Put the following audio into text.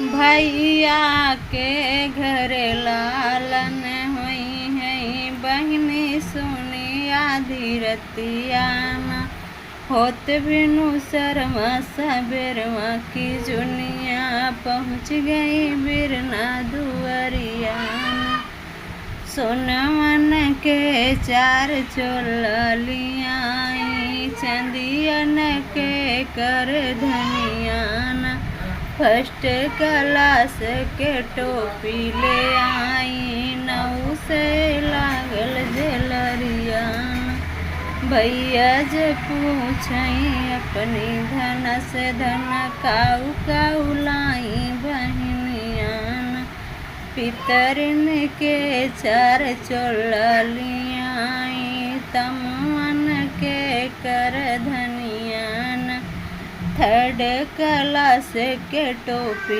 भैया के घर लालन हुई है बहनी सुनी आधी रतियाना होत बिनु शर्मा सबेरवा की जुनिया पहुँच गई बिरना दुआरियाना सोनवन के चार चोलियाँ चंदियन के कर धनियाना फर्स्ट क्लास के टोपी ले आई नऊ से लागल जलरिया भैया जे पूछई अपनी धन से धन काऊ काऊ लाई बहनियान पितरन के चार चोलियाँ तमन के कर धनियान थर्ड क्लास के टोपी